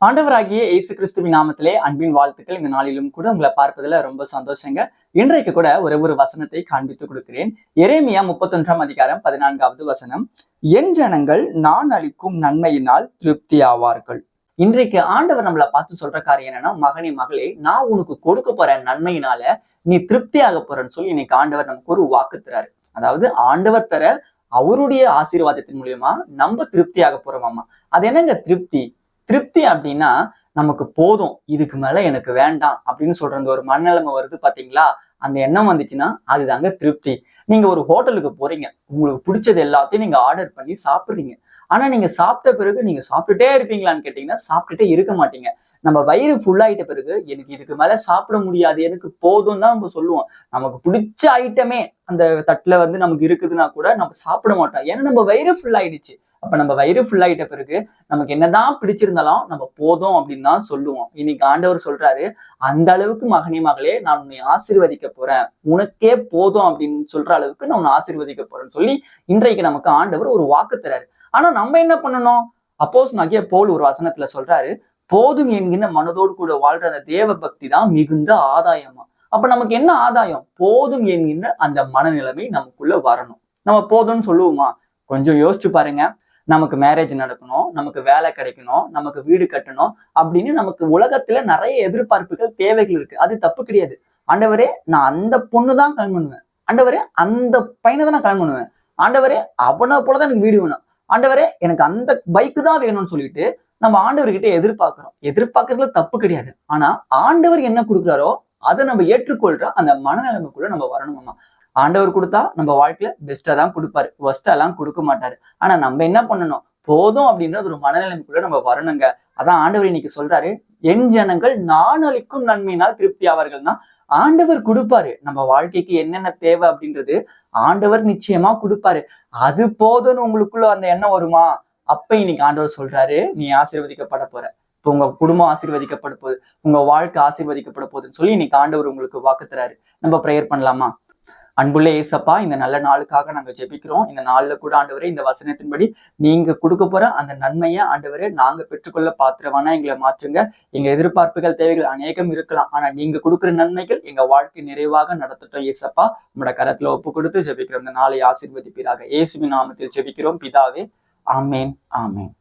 ஆண்டவராகிய இயேசு கிறிஸ்துவின் நாமத்திலே அன்பின் வாழ்த்துக்கள். இந்த நாளிலும் கூட உங்களை பார்ப்பதில் ரொம்ப சந்தோஷங்க. இன்றைக்கு கூட ஒரு வசனத்தை காண்பித்துக் கொடுக்கிறேன். எரேமியா 31 வசனம். என் ஜனங்கள் நான் அளிக்கும் நன்மையினால் திருப்தி ஆவார்கள். இன்றைக்கு ஆண்டவர் நம்மளை பார்த்து சொல்ற காரியம் என்னன்னா, மகனே மகளே, நான் உனக்கு கொடுக்க போற நன்மையினால நீ திருப்தியாக போறன்னு சொல்லி இன்னைக்கு ஆண்டவர் நமக்கு ஒரு வாக்கு தராரு. அதாவது ஆண்டவர் தர அவருடைய ஆசீர்வாதத்தின் மூலியமா நம்ம திருப்தியாக போறோமாமா. அது என்னங்க திருப்தி? திருப்தி அப்படின்னா நமக்கு போதும், இதுக்கு மேல எனக்கு வேண்டாம் அப்படின்னு சொல்ற அந்த ஒரு மனநிலைமை வருது பாத்தீங்களா? அந்த எண்ணம் வந்துச்சுன்னா அதுதாங்க திருப்தி. நீங்க ஒரு ஹோட்டலுக்கு போறீங்க, உங்களுக்கு பிடிச்சது எல்லாத்தையும் நீங்க ஆர்டர் பண்ணி சாப்பிடுறீங்க. ஆனா நீங்க சாப்பிட்ட பிறகு நீங்க சாப்பிட்டுட்டே இருப்பீங்களான்னு கேட்டீங்கன்னா சாப்பிட்டுட்டே இருக்க மாட்டீங்க. நம்ம வயிறு ஃபுல் ஆயிட்ட பிறகு எனக்கு இதுக்கு மேல சாப்பிட முடியாது, எனக்கு போதும் தான் நம்ம சொல்லுவோம். நமக்கு பிடிச்ச ஐட்டமே அந்த தட்டுல நமக்கு இருக்குதுன்னா கூட நம்ம சாப்பிட மாட்டோம். ஏன்னா நம்ம வயிறு ஃபுல் ஆயிடுச்சு. அப்ப நம்ம வயிறு ஃபுல் ஆயிட்ட பிறகு நமக்கு என்னதான் பிடிச்சிருந்தாலும் நம்ம போதும் அப்படின்னு தான் சொல்லுவோம். இன்னைக்கு ஆண்டவர் சொல்றாரு, அந்த அளவுக்கு மகனே மகளே நான் உன்னை ஆசீர்வதிக்க போறேன், உனக்கே போதும் அப்படின்னு சொல்ற அளவுக்கு நான் உன்னை ஆசீர்வதிக்க போறேன்னு சொல்லி இன்றைக்கு நமக்கு ஆண்டவர் ஒரு வாக்கு தராரு. ஆனா நம்ம என்ன பண்ணணும்? அப்போஸ்தலனாகிய பவுல் ஒரு வசனத்துல சொல்றாரு, போதும் என்கின்ற மனதோடு கூட வாழ்ற அந்த தேவ பக்தி தான் மிகுந்த ஆதாயமா. அப்ப நமக்கு என்ன ஆதாயம்? போதும் என்கின்ற அந்த மனநிலைமை நமக்குள்ள வரணும். நம்ம போதும்னு சொல்லுவோமா? கொஞ்சம் யோசிச்சு பாருங்க. நமக்கு மேரேஜ் நடக்கணும், நமக்கு வேலை கிடைக்கணும், நமக்கு வீடு கட்டணும் அப்படின்னு நமக்கு உலகத்துல நிறைய எதிர்பார்ப்புகள், தேவைகள் இருக்கு. அது தப்பு கிடையாது. ஆண்டவரே, நான் அந்த பொண்ணு தான் கல்யாணம் பண்ணுவேன். ஆண்டவரே, அந்த பையனை தான் நான் கல்யாணம் பண்ணுவேன். ஆண்டவரே, அவனை போலதான் எனக்கு வீடு வேணும். ஆண்டவரே, எனக்கு அந்த பைக்கு தான் வேணும்னு சொல்லிட்டு நம்ம ஆண்டவர்கிட்ட எதிர்பார்க்கிறோம். எதிர்பார்க்கறதுல தப்பு கிடையாது. ஆனா ஆண்டவர் என்ன கொடுக்குறாரோ அதை நம்ம ஏற்றுக்கொள்ற அந்த மனநிலைமைக்குள்ள நம்ம வரணுமா. ஆண்டவர் கொடுத்தா நம்ம வாழ்க்கையில பெஸ்டா தான் கொடுப்பாரு, ஒஸ்டா எல்லாம் கொடுக்க மாட்டாரு. ஆனா நம்ம என்ன பண்ணணும்? போதும் அப்படின்றது ஒரு மனநிலைமைக்குள்ள நம்ம வரணுங்க. அதான் ஆண்டவர் இன்னைக்கு சொல்றாரு, என் ஜனங்கள் நான் அளிக்கும் நன்மையினால் திருப்தி ஆவார்கள்னா ஆண்டவர் கொடுப்பாரு. நம்ம வாழ்க்கைக்கு என்னென்ன தேவை அப்படின்றது ஆண்டவர் நிச்சயமா கொடுப்பாரு. அது போதும்னு உங்களுக்குள்ள அந்த எண்ணம் வருமா? அப்ப இன்னைக்கு ஆண்டவர் சொல்றாரு, நீ ஆசீர்வதிக்கப்பட போற. இப்போ உங்க குடும்பம் ஆசீர்வதிக்கப்பட போகுது, உங்க வாழ்க்கை ஆசீர்வதிக்கப்பட போகுதுன்னு சொல்லி இன்னைக்கு ஆண்டவர் உங்களுக்கு வாக்கு தராரு. நம்ம ப்ரேயர் பண்ணலாமா? அன்புள்ள ஏசப்பா, இந்த நல்ல நாளுக்காக நாங்க ஜெபிக்கிறோம். இந்த நாள்ல கூட ஆண்டவரே, இந்த வசனத்தின்படி நீங்க கொடுக்க போற அந்த நன்மையை ஆண்டவரே நாங்க பெற்றுக்கொள்ள பாத்திரவானா எங்களை மாற்றுங்க. எங்க எதிர்பார்ப்புகள், தேவைகள் அநேகம் இருக்கலாம். ஆனா நீங்க கொடுக்குற நன்மைகள் எங்க வாழ்க்கை நிறைவாக நடத்தட்டும் ஏசப்பா. உங்களோட கரத்துல ஒப்பு கொடுத்து ஜெபிக்கிறோம். இந்த நாளை ஆசீர்வதிப்பீராக. இயேசுவின் நாமத்தில் ஜெபிக்கிறோம் பிதாவே. ஆமேன், ஆமேன்.